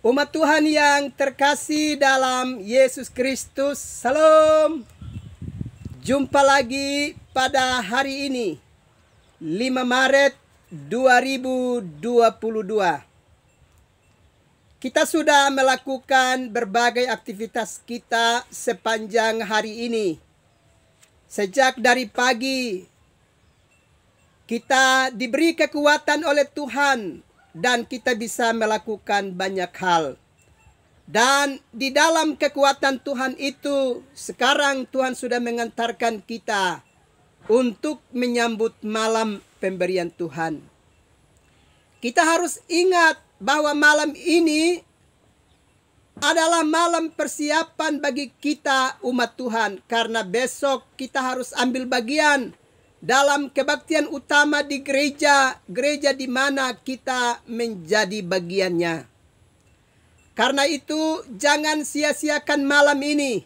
Umat Tuhan yang terkasih dalam Yesus Kristus, salam. Jumpa lagi pada hari ini, 5 Maret 2022. Kita sudah melakukan berbagai aktivitas kita sepanjang hari ini. Sejak dari pagi, kita diberi kekuatan oleh Tuhan dan kita bisa melakukan banyak hal. Dan di dalam kekuatan Tuhan itu, sekarang Tuhan sudah mengantarkan kita untuk menyambut malam pemberian Tuhan. Kita harus ingat bahwa malam ini adalah malam persiapan bagi kita umat Tuhan. Karena besok kita harus ambil bagian dalam kebaktian utama di gereja di mana kita menjadi bagiannya. Karena itu jangan sia-siakan malam ini.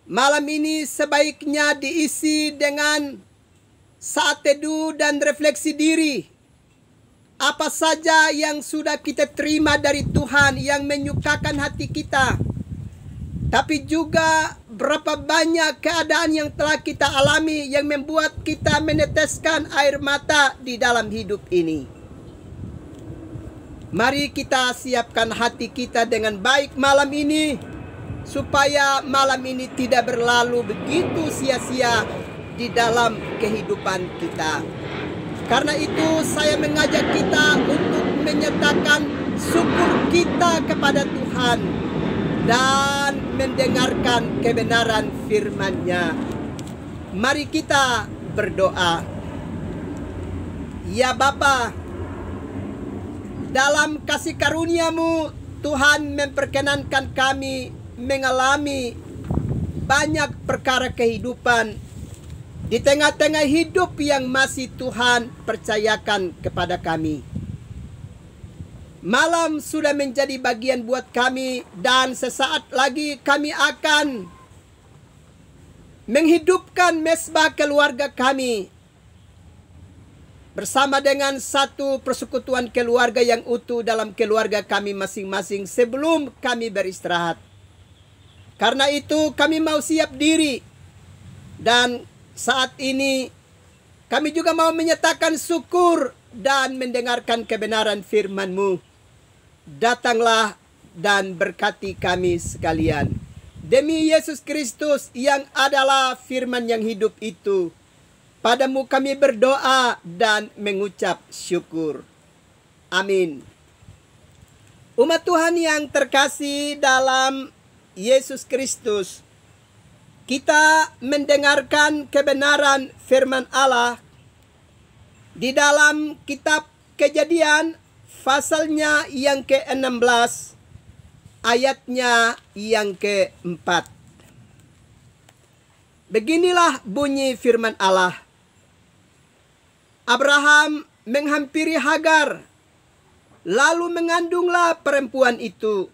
Malam ini sebaiknya diisi dengan saat teduh dan refleksi diri. Apa saja yang sudah kita terima dari Tuhan yang menyukakan hati kita. Tapi juga berapa banyak keadaan yang telah kita alami yang membuat kita meneteskan air mata di dalam hidup ini. Mari kita siapkan hati kita dengan baik malam ini, supaya malam ini tidak berlalu begitu sia-sia di dalam kehidupan kita. Karena itu saya mengajak kita untuk menyatakan syukur kita kepada Tuhan dan mendengarkan kebenaran firman-Nya. Mari kita berdoa. Ya Bapa, dalam kasih karunia-Mu Tuhan memperkenankan kami mengalami banyak perkara kehidupan di tengah-tengah hidup yang masih Tuhan percayakan kepada kami. Malam sudah menjadi bagian buat kami dan sesaat lagi kami akan menghidupkan mesbah keluarga kami bersama dengan satu persekutuan keluarga yang utuh dalam keluarga kami masing-masing sebelum kami beristirahat. Karena itu kami mau siap diri dan saat ini kami juga mau menyatakan syukur dan mendengarkan kebenaran firman-Mu. Datanglah dan berkati kami sekalian. Demi Yesus Kristus yang adalah firman yang hidup itu, Padamu kami berdoa dan mengucap syukur. Amin. Umat Tuhan yang terkasih dalam Yesus Kristus, kita mendengarkan kebenaran firman Allah di dalam kitab Kejadian pasalnya yang ke-16, ayatnya yang ke-4. Beginilah bunyi firman Allah. Abraham menghampiri Hagar, lalu mengandunglah perempuan itu.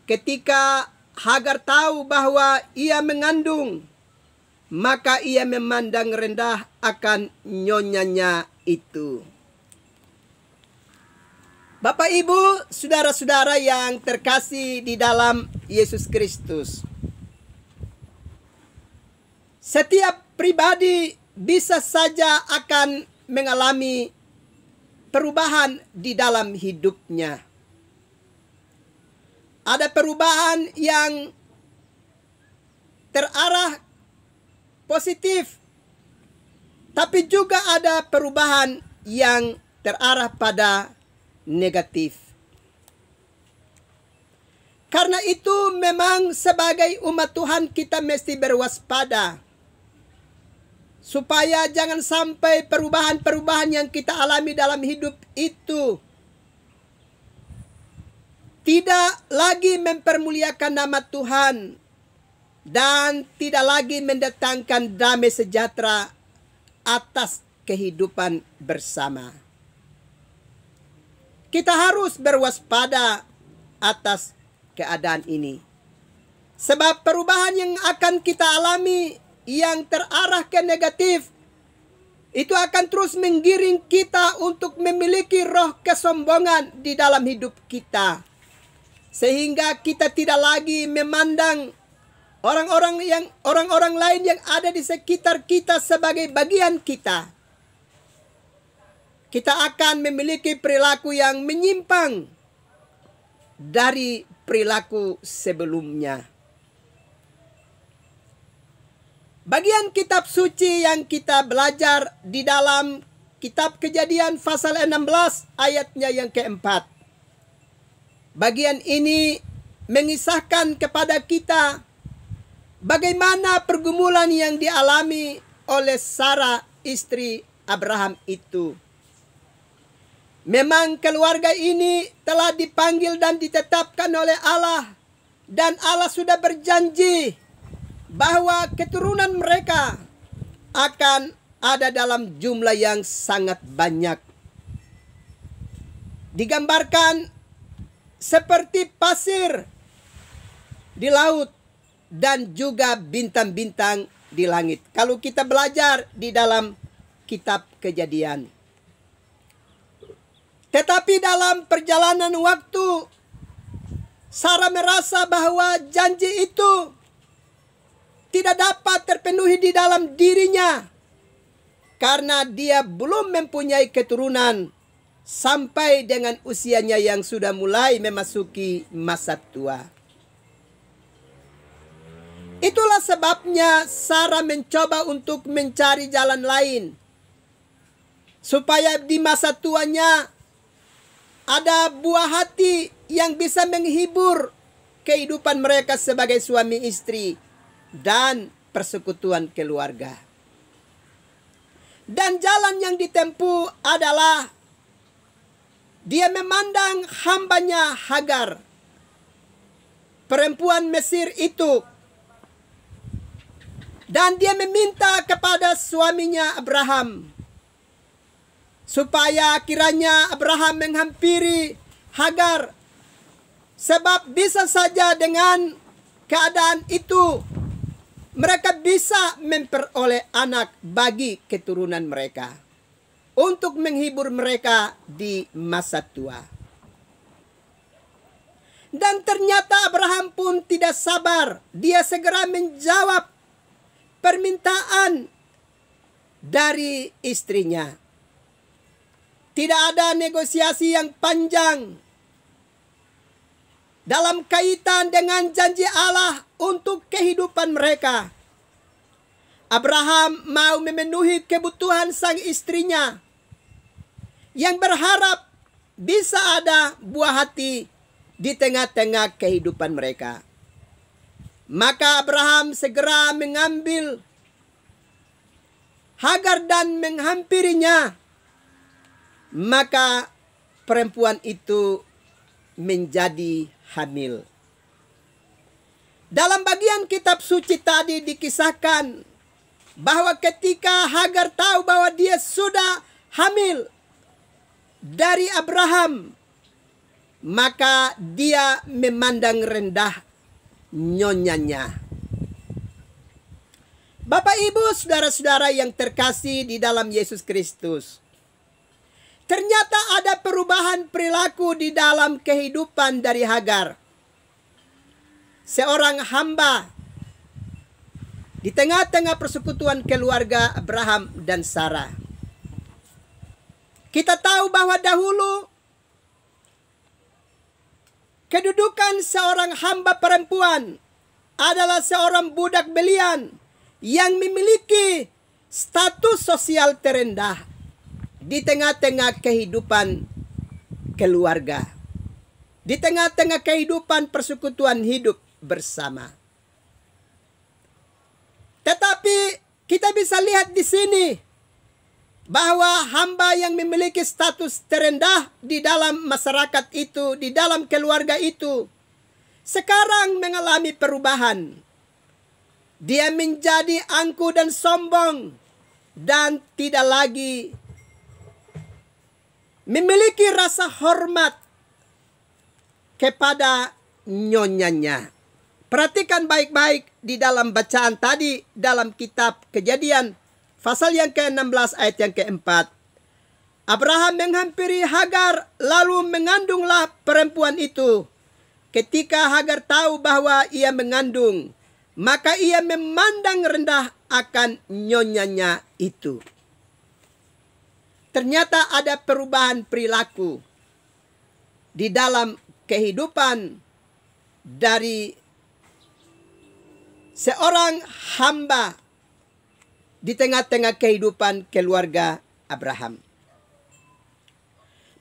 Ketika Hagar tahu bahwa ia mengandung, maka ia memandang rendah akan nyonyanya itu. Bapak, Ibu, saudara-saudara yang terkasih di dalam Yesus Kristus. Setiap pribadi bisa saja akan mengalami perubahan di dalam hidupnya. Ada perubahan yang terarah positif, tapi juga ada perubahan yang terarah pada negatif. Karena itu memang sebagai umat Tuhan kita mesti berwaspada, supaya jangan sampai perubahan-perubahan yang kita alami dalam hidup itu tidak lagi mempermuliakan nama Tuhan dan tidak lagi mendatangkan damai sejahtera atas kehidupan bersama. Kita harus berwaspada atas keadaan ini. Sebab perubahan yang akan kita alami yang terarah ke negatif, itu akan terus menggiring kita untuk memiliki roh kesombongan di dalam hidup kita. sehingga kita tidak lagi memandang orang-orang lain yang ada di sekitar kita sebagai bagian kita. Kita akan memiliki perilaku yang menyimpang dari perilaku sebelumnya. Bagian kitab suci yang kita belajar di dalam kitab Kejadian pasal 16 ayatnya yang keempat. Bagian ini mengisahkan kepada kita bagaimana pergumulan yang dialami oleh Sarah istri Abraham itu. Memang keluarga ini telah dipanggil dan ditetapkan oleh Allah, dan Allah sudah berjanji bahwa keturunan mereka akan ada dalam jumlah yang sangat banyak. Digambarkan seperti pasir di laut dan juga bintang-bintang di langit. Kalau kita belajar di dalam kitab Kejadian. Tetapi dalam perjalanan waktu, Sarah merasa bahwa janji itu tidak dapat terpenuhi di dalam dirinya karena dia belum mempunyai keturunan sampai dengan usianya yang sudah mulai memasuki masa tua. Itulah sebabnya Sarah mencoba untuk mencari jalan lain supaya di masa tuanya ada buah hati yang bisa menghibur kehidupan mereka sebagai suami istri dan persekutuan keluarga. Dan jalan yang ditempuh adalah dia memandang hambanya Hagar, perempuan Mesir itu, dan dia meminta kepada suaminya Abraham supaya kiranya Abraham menghampiri Hagar, sebab bisa saja dengan keadaan itu mereka bisa memperoleh anak bagi keturunan mereka untuk menghibur mereka di masa tua. Dan ternyata Abraham pun tidak sabar. Dia segera menjawab permintaan dari istrinya. Tidak ada negosiasi yang panjang dalam kaitan dengan janji Allah untuk kehidupan mereka. Abraham mau memenuhi kebutuhan sang istrinya yang berharap bisa ada buah hati di tengah-tengah kehidupan mereka. Maka Abraham segera mengambil Hagar dan menghampirinya. Maka perempuan itu menjadi hamil. Dalam bagian kitab suci tadi dikisahkan bahwa ketika Hagar tahu bahwa dia sudah hamil dari Abraham, maka dia memandang rendah nyonyanya. Bapak, Ibu, saudara-saudara yang terkasih di dalam Yesus Kristus, ternyata ada perubahan perilaku di dalam kehidupan dari Hagar, seorang hamba di tengah-tengah persekutuan keluarga Abraham dan Sarah. Kita tahu bahwa dahulu kedudukan seorang hamba perempuan adalah seorang budak belian yang memiliki status sosial terendah di tengah-tengah kehidupan keluarga, di tengah-tengah kehidupan persekutuan hidup bersama. Tetapi kita bisa lihat di sini bahwa hamba yang memiliki status terendah di dalam masyarakat itu, di dalam keluarga itu, sekarang mengalami perubahan. Dia menjadi angkuh dan sombong dan tidak lagi memiliki rasa hormat kepada nyonyanya. Perhatikan baik-baik di dalam bacaan tadi dalam kitab Kejadian pasal yang ke-16 ayat yang ke-4. Abraham menghampiri Hagar lalu mengandunglah perempuan itu. ketika Hagar tahu bahwa ia mengandung, maka ia memandang rendah akan nyonyanya itu. Ternyata ada perubahan perilaku di dalam kehidupan dari seorang hamba di tengah-tengah kehidupan keluarga Abraham.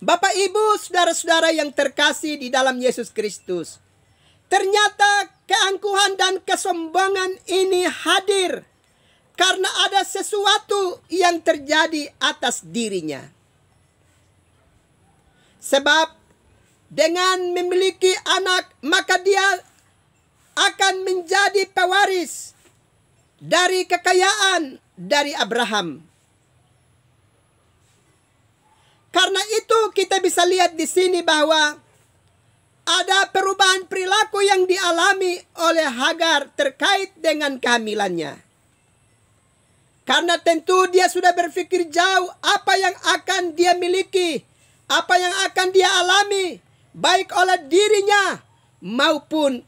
Bapak, Ibu, saudara-saudara yang terkasih di dalam Yesus Kristus, ternyata keangkuhan dan kesombongan ini hadir karena ada sesuatu yang terjadi atas dirinya. Sebab dengan memiliki anak, maka dia akan menjadi pewaris dari kekayaan dari Abraham. Karena itu kita bisa lihat di sini bahwa ada perubahan perilaku yang dialami oleh Hagar terkait dengan kehamilannya. Karena tentu dia sudah berpikir jauh apa yang akan dia miliki, apa yang akan dia alami, baik oleh dirinya maupun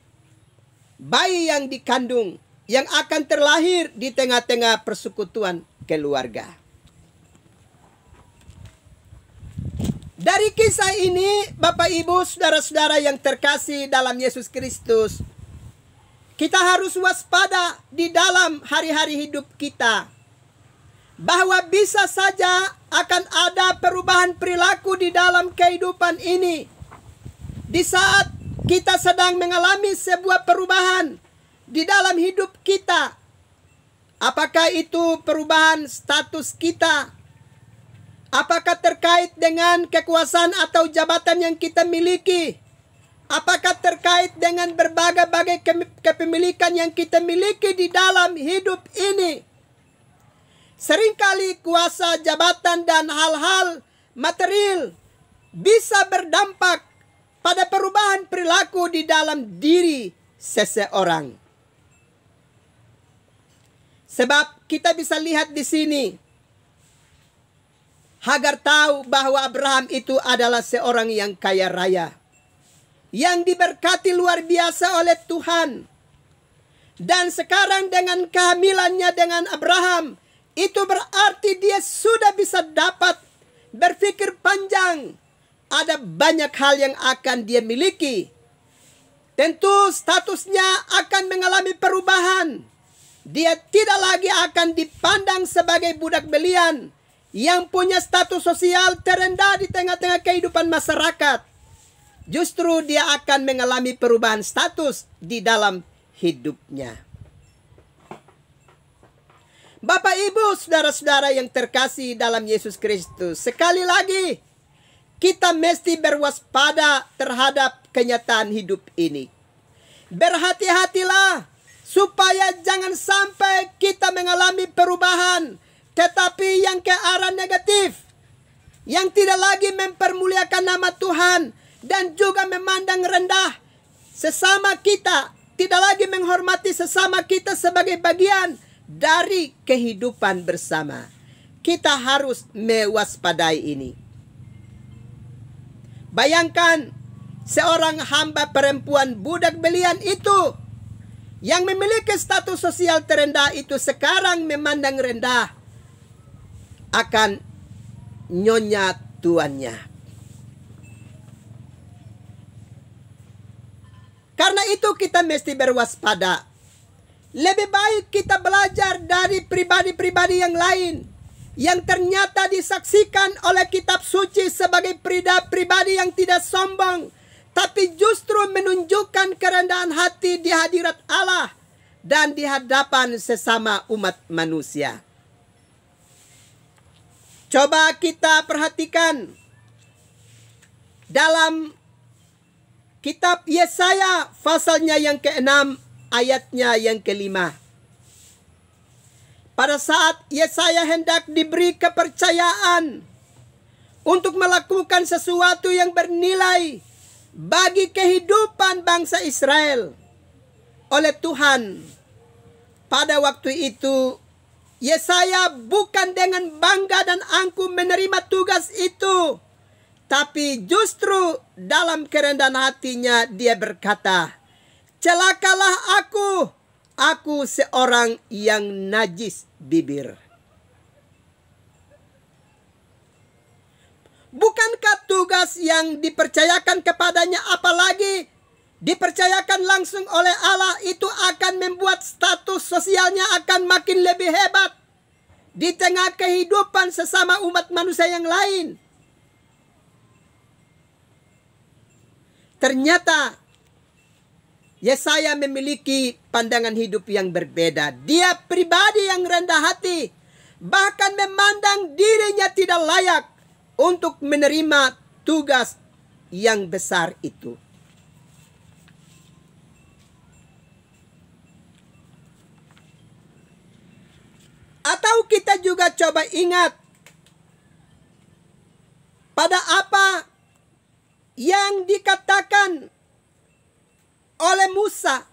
bayi yang dikandung yang akan terlahir di tengah-tengah persekutuan keluarga. Dari kisah ini, Bapak, Ibu, saudara-saudara yang terkasih dalam Yesus Kristus, kita harus waspada di dalam hari-hari hidup kita, bahwa bisa saja akan ada perubahan perilaku di dalam kehidupan ini. Di saat kita sedang mengalami sebuah perubahan di dalam hidup kita, apakah itu perubahan status kita? Apakah terkait dengan kekuasaan atau jabatan yang kita miliki? Apakah terkait dengan berbagai-bagai kepemilikan yang kita miliki di dalam hidup ini? Seringkali kuasa, jabatan, dan hal-hal material bisa berdampak pada perubahan perilaku di dalam diri seseorang. Sebab kita bisa lihat di sini, Hagar tahu bahwa Abraham itu adalah seorang yang kaya raya, yang diberkati luar biasa oleh Tuhan. Dan sekarang dengan kehamilannya dengan Abraham, itu berarti dia sudah bisa dapat berpikir panjang. Ada banyak hal yang akan dia miliki. Tentu statusnya akan mengalami perubahan. Dia tidak lagi akan dipandang sebagai budak belian yang punya status sosial terendah di tengah-tengah kehidupan masyarakat. Justru dia akan mengalami perubahan status di dalam hidupnya. Bapak, Ibu, saudara-saudara yang terkasih dalam Yesus Kristus, sekali lagi kita mesti berwaspada terhadap kenyataan hidup ini. Berhati-hatilah supaya jangan sampai kita mengalami perubahan, tetapi yang ke arah negatif, yang tidak lagi mempermuliakan nama Tuhan dan juga memandang rendah sesama kita, tidak lagi menghormati sesama kita sebagai bagian dari kehidupan bersama. Kita harus mewaspadai ini. Bayangkan seorang hamba perempuan budak belian itu yang memiliki status sosial terendah itu sekarang memandang rendah akan nyonya tuannya. Karena itu kita mesti berwaspada. Lebih baik kita belajar dari pribadi-pribadi yang lain yang ternyata disaksikan oleh kitab suci sebagai pribadi yang tidak sombong, tapi justru menunjukkan kerendahan hati di hadirat Allah dan di hadapan sesama umat manusia. Coba kita perhatikan dalam kitab Yesaya pasalnya yang ke-6 ayatnya yang ke-5. Pada saat Yesaya hendak diberi kepercayaan untuk melakukan sesuatu yang bernilai bagi kehidupan bangsa Israel oleh Tuhan, pada waktu itu Yesaya bukan dengan bangga dan angkuh menerima tugas itu, Tetapi justru dalam kerendahan hatinya dia berkata, celakalah aku seorang yang najis bibir. Bukankah tugas yang dipercayakan kepadanya, apalagi dipercayakan langsung oleh Allah, itu akan membuat status sosialnya akan makin lebih hebat di tengah kehidupan sesama umat manusia yang lain? Ternyata Yesaya memiliki pandangan hidup yang berbeda. Dia pribadi yang rendah hati, bahkan memandang dirinya tidak layak untuk menerima tugas yang besar itu. Atau kita juga coba ingat pada apa yang dikatakan oleh Musa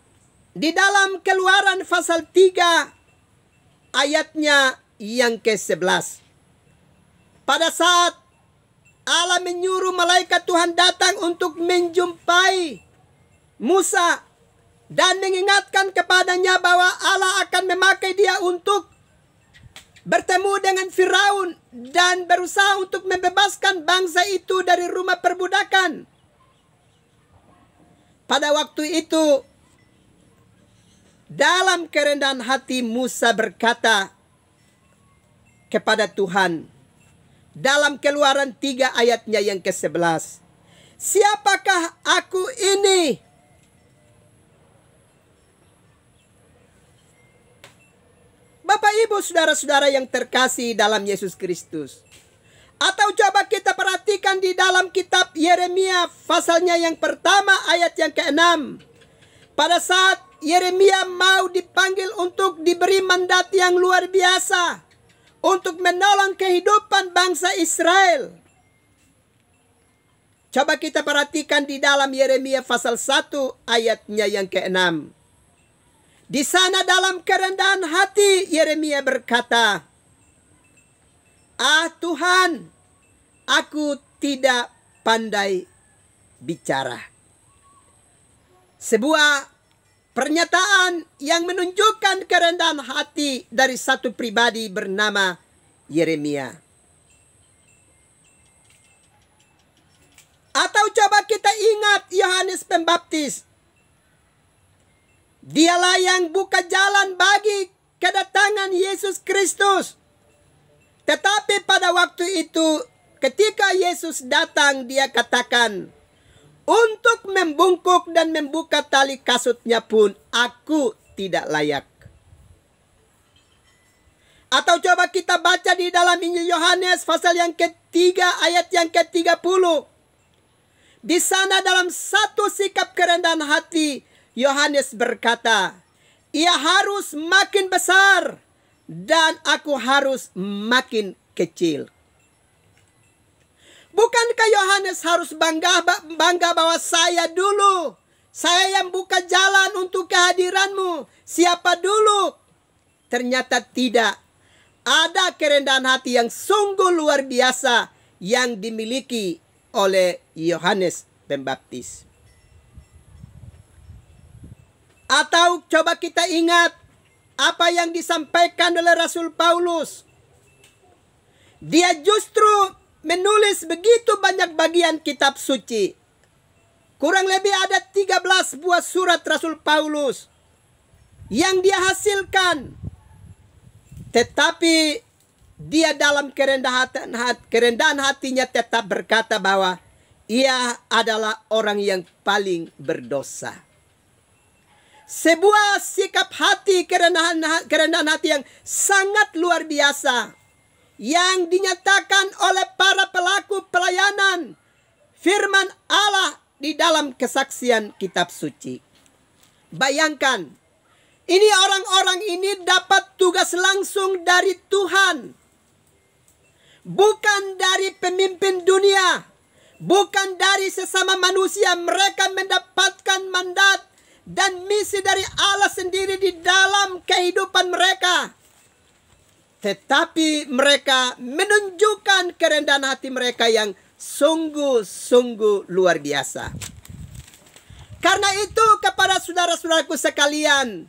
di dalam Keluaran pasal 3 ayatnya yang ke-11. Pada saat Allah menyuruh malaikat Tuhan datang untuk menjumpai Musa dan mengingatkan kepadanya bahwa Allah akan memakai dia untuk bertemu dengan Firaun dan berusaha untuk membebaskan bangsa itu dari rumah perbudakan. Pada waktu itu, dalam kerendahan hati Musa berkata kepada Tuhan, dalam Keluaran 3 ayatnya yang ke-11, siapakah aku ini? Bapak, Ibu, saudara-saudara yang terkasih dalam Yesus Kristus. Atau coba kita perhatikan di dalam kitab Yeremia pasalnya yang pertama ayat yang ke-6. Pada saat Yeremia mau dipanggil untuk diberi mandat yang luar biasa untuk menolong kehidupan bangsa Israel. Coba kita perhatikan di dalam Yeremia pasal 1 ayatnya yang ke-6. Di sana dalam kerendahan hati Yeremia berkata, Tuhan, aku tidak pandai bicara. Sebuah pernyataan yang menunjukkan kerendahan hati dari satu pribadi bernama Yeremia. Atau coba kita ingat Yohanes Pembaptis. Dialah yang buka jalan bagi kedatangan Yesus Kristus. Tetapi pada waktu itu ketika Yesus datang, dia katakan, untuk membungkuk dan membuka tali kasutnya pun aku tidak layak. Atau coba kita baca di dalam Injil Yohanes pasal yang ketiga ayat yang ke-30. Di sana dalam satu sikap kerendahan hati, Yohanes berkata, ia harus makin besar dan aku harus makin kecil. Bukankah Yohanes harus bangga bahwa saya yang buka jalan untuk kehadiranmu? Siapa dulu? Ternyata tidak. Ada kerendahan hati yang sungguh luar biasa yang dimiliki oleh Yohanes Pembaptis. Atau coba kita ingat apa yang disampaikan oleh Rasul Paulus. Dia justru menulis begitu banyak bagian kitab suci. Kurang lebih ada 13 buah surat Rasul Paulus yang dia hasilkan. Tetapi dia dalam kerendahan hatinya tetap berkata bahwa ia adalah orang yang paling berdosa. Sebuah sikap hati kerendahan hati yang sangat luar biasa yang dinyatakan oleh para pelaku pelayanan firman Allah di dalam kesaksian kitab suci. Bayangkan, ini orang-orang ini dapat tugas langsung dari Tuhan. Bukan dari pemimpin dunia, bukan dari sesama manusia. Mereka mendapatkan mandat dan misi dari Allah sendiri di dalam kehidupan mereka. Tetapi mereka menunjukkan kerendahan hati mereka yang sungguh-sungguh luar biasa. Karena itu kepada saudara-saudaraku sekalian,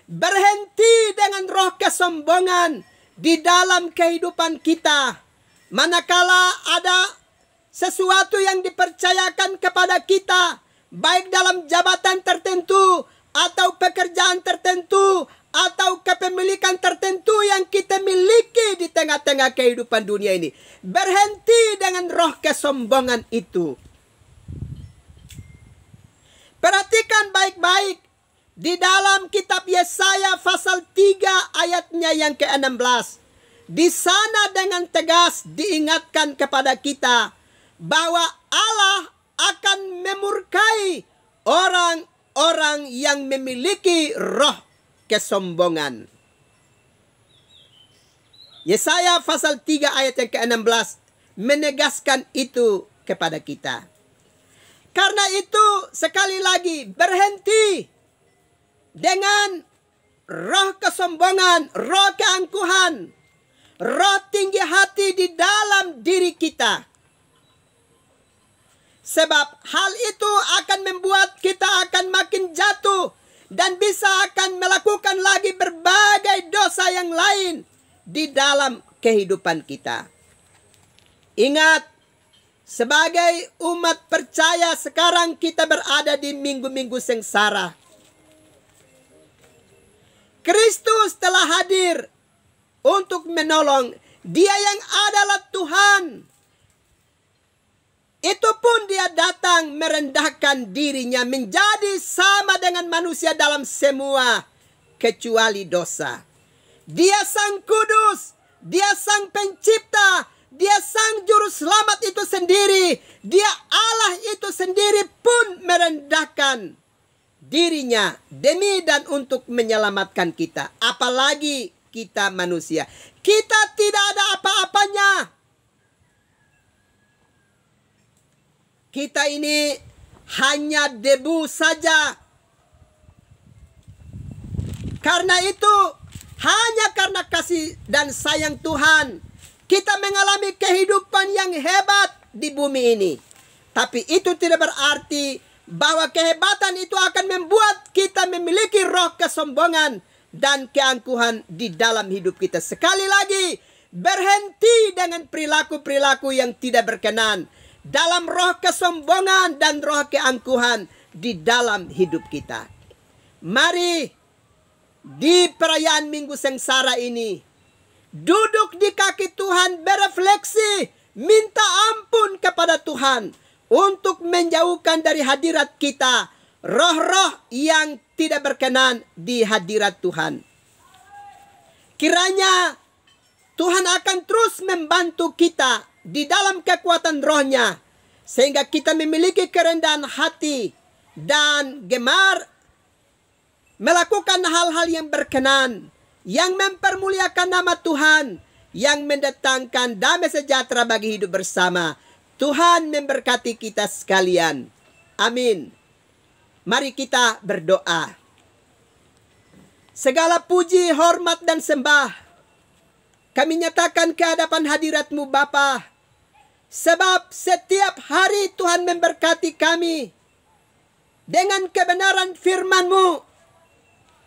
berhenti dengan roh kesombongan di dalam kehidupan kita. Manakala ada sesuatu yang dipercayakan kepada kita, baik dalam jabatan tertentu, atau pekerjaan tertentu, atau kepemilikan tertentu yang kita miliki di tengah-tengah kehidupan dunia ini. Berhenti dengan roh kesombongan itu. Perhatikan baik-baik. Di dalam kitab Yesaya pasal 3 ayatnya yang ke-16. Di sana dengan tegas diingatkan kepada kita bahwa Allah akan memurkai orang-orang yang memiliki roh kesombongan. Yesaya pasal 3 ayat yang ke-16 menegaskan itu kepada kita. Karena itu sekali lagi berhenti dengan roh kesombongan, roh keangkuhan, roh tinggi hati di dalam diri kita. Sebab hal itu akan membuat kita akan makin jatuh dan bisa akan melakukan lagi berbagai dosa yang lain di dalam kehidupan kita. Ingat, sebagai umat percaya sekarang kita berada di minggu-minggu sengsara. Kristus telah hadir untuk menolong. Dia yang adalah Tuhan. Itu pun dia datang merendahkan dirinya menjadi sama dengan manusia dalam semua kecuali dosa. Dia sang kudus, dia sang pencipta, dia sang juru selamat itu sendiri. Dia Allah itu sendiri pun merendahkan dirinya demi dan untuk menyelamatkan kita. Apalagi kita manusia. Kita tidak ada apa-apanya. Kita ini hanya debu saja. Karena itu, hanya karena kasih dan sayang Tuhan, kita mengalami kehidupan yang hebat di bumi ini. Tapi itu tidak berarti bahwa kehebatan itu akan membuat kita memiliki roh kesombongan dan keangkuhan di dalam hidup kita. Sekali lagi, berhenti dengan perilaku-perilaku yang tidak berkenan dalam roh kesombongan dan roh keangkuhan di dalam hidup kita. Mari di perayaan Minggu Sengsara ini, duduk di kaki Tuhan, berefleksi, minta ampun kepada Tuhan untuk menjauhkan dari hadirat kita roh-roh yang tidak berkenan di hadirat Tuhan. Kiranya Tuhan akan terus membantu kita di dalam kekuatan rohnya, sehingga kita memiliki kerendahan hati dan gemar melakukan hal-hal yang berkenan, yang mempermuliakan nama Tuhan, yang mendatangkan damai sejahtera bagi hidup bersama. Tuhan memberkati kita sekalian. Amin. Mari kita berdoa. Segala puji, hormat, dan sembah kami nyatakan ke hadapan hadirat-Mu Bapa. Sebab setiap hari Tuhan memberkati kami dengan kebenaran firman-Mu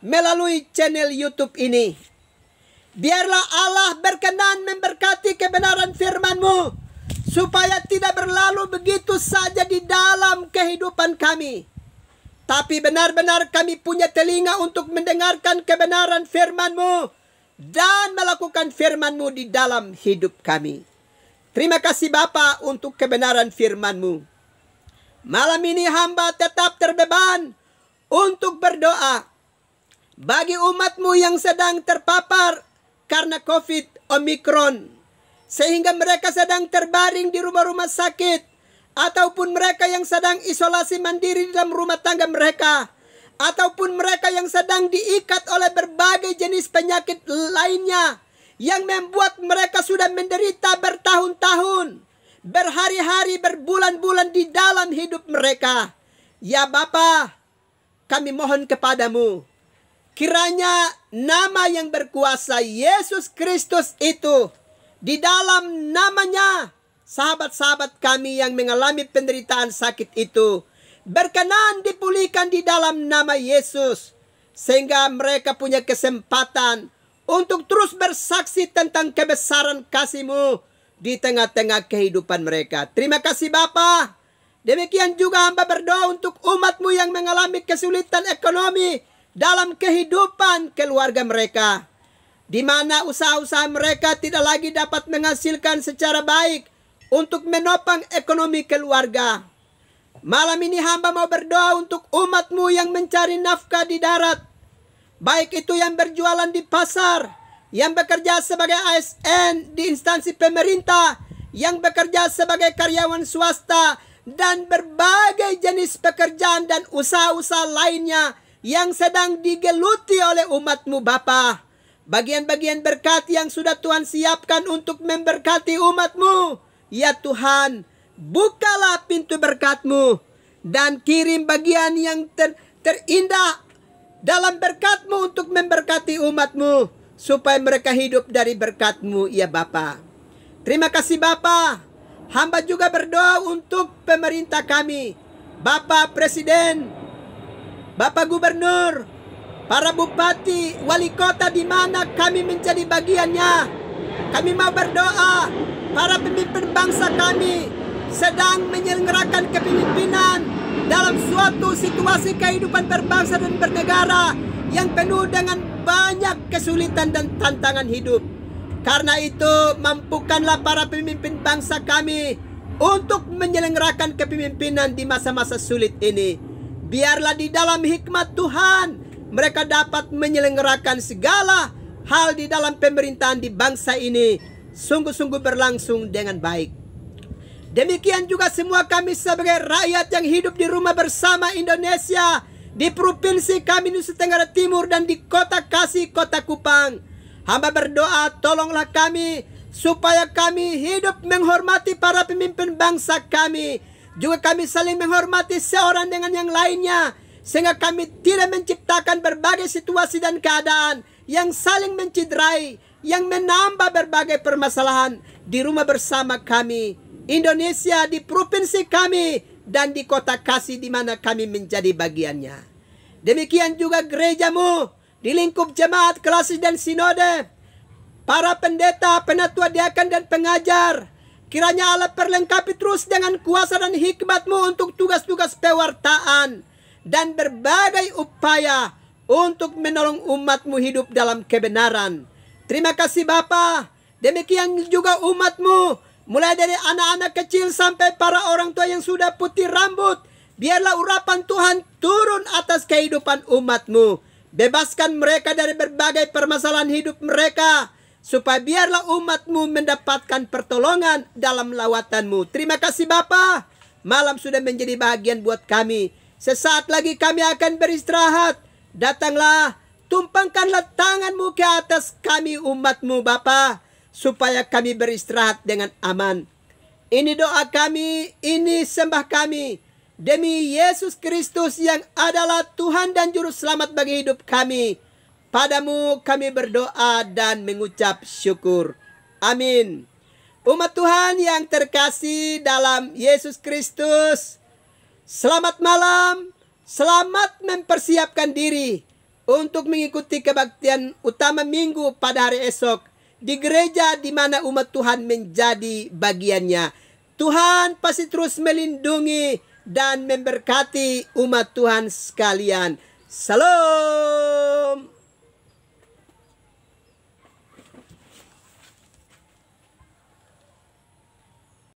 melalui channel YouTube ini. Biarlah Allah berkenan memberkati kebenaran firman-Mu, supaya tidak berlalu begitu saja di dalam kehidupan kami, tapi benar-benar kami punya telinga untuk mendengarkan kebenaran firman-Mu dan melakukan firman-Mu di dalam hidup kami. Terima kasih Bapa untuk kebenaran firman-Mu. Malam ini hamba tetap terbeban untuk berdoa bagi umat-Mu yang sedang terpapar karena COVID Omikron, sehingga mereka sedang terbaring di rumah-rumah sakit, ataupun mereka yang sedang isolasi mandiri di dalam rumah tangga mereka, ataupun mereka yang sedang diikat oleh berbagai jenis penyakit lainnya, yang membuat mereka sudah menderita bertahun-tahun, berhari-hari, berbulan-bulan di dalam hidup mereka. Ya Bapa, kami mohon kepadamu, kiranya nama yang berkuasa Yesus Kristus itu, di dalam namanya sahabat-sahabat kami yang mengalami penderitaan sakit itu berkenan dipulihkan di dalam nama Yesus, sehingga mereka punya kesempatan untuk terus bersaksi tentang kebesaran kasih-Mu di tengah-tengah kehidupan mereka. Terima kasih Bapa. Demikian juga hamba berdoa untuk umat-Mu yang mengalami kesulitan ekonomi dalam kehidupan keluarga mereka, di mana usaha-usaha mereka tidak lagi dapat menghasilkan secara baik untuk menopang ekonomi keluarga. Malam ini hamba mau berdoa untuk umat-Mu yang mencari nafkah di darat, baik itu yang berjualan di pasar, yang bekerja sebagai ASN di instansi pemerintah, yang bekerja sebagai karyawan swasta, dan berbagai jenis pekerjaan dan usaha-usaha lainnya yang sedang digeluti oleh umat-Mu Bapa. Bagian-bagian berkat yang sudah Tuhan siapkan untuk memberkati umat-Mu. Ya Tuhan, bukalah pintu berkat-Mu dan kirim bagian yang terindah dalam berkat-Mu untuk memberkati umat-Mu, supaya mereka hidup dari berkat-Mu ya Bapa. Terima kasih Bapa. Hamba juga berdoa untuk pemerintah kami, Bapak Presiden, Bapak Gubernur, para bupati, wali kota di mana kami menjadi bagiannya. Kami mau berdoa, para pemimpin bangsa kami sedang menyelenggarakan kepemimpinan dalam suatu situasi kehidupan berbangsa dan bernegara yang penuh dengan banyak kesulitan dan tantangan hidup. Karena itu, mampukanlah para pemimpin bangsa kami untuk menyelenggarakan kepemimpinan di masa-masa sulit ini. Biarlah di dalam hikmat Tuhan, mereka dapat menyelenggarakan segala hal di dalam pemerintahan di bangsa ini sungguh-sungguh berlangsung dengan baik. Demikian juga semua kami sebagai rakyat yang hidup di rumah bersama Indonesia, di provinsi kami Nusa Tenggara Timur dan di kota Kasih, kota Kupang. Hamba berdoa, tolonglah kami supaya kami hidup menghormati para pemimpin bangsa kami. Juga kami saling menghormati seorang dengan yang lainnya, sehingga kami tidak menciptakan berbagai situasi dan keadaan yang saling menciderai, yang menambah berbagai permasalahan di rumah bersama kami, Indonesia, di provinsi kami, dan di kota Kasih di mana kami menjadi bagiannya. Demikian juga gereja-Mu, di lingkup jemaat, klasis dan sinode, para pendeta, penatua, diakan dan pengajar. Kiranya Allah perlengkapi terus dengan kuasa dan hikmat-Mu untuk tugas-tugas pewartaan dan berbagai upaya untuk menolong umat-Mu hidup dalam kebenaran. Terima kasih Bapa. Demikian juga umat-Mu, mulai dari anak-anak kecil sampai para orang tua yang sudah putih rambut. Biarlah urapan Tuhan turun atas kehidupan umat-Mu. Bebaskan mereka dari berbagai permasalahan hidup mereka, supaya biarlah umat-Mu mendapatkan pertolongan dalam lawatan-Mu. Terima kasih Bapa. Malam sudah menjadi bahagian buat kami. Sesaat lagi kami akan beristirahat. Datanglah, tumpangkanlah tangan-Mu ke atas kami umat-Mu Bapa, supaya kami beristirahat dengan aman. Ini doa kami, ini sembah kami, demi Yesus Kristus yang adalah Tuhan dan Juru Selamat bagi hidup kami. Padamu kami berdoa dan mengucap syukur. Amin. Umat Tuhan yang terkasih dalam Yesus Kristus, selamat malam. Selamat mempersiapkan diri untuk mengikuti kebaktian utama minggu pada hari esok di gereja di mana umat Tuhan menjadi bagiannya. Tuhan pasti terus melindungi dan memberkati umat Tuhan sekalian. Salam.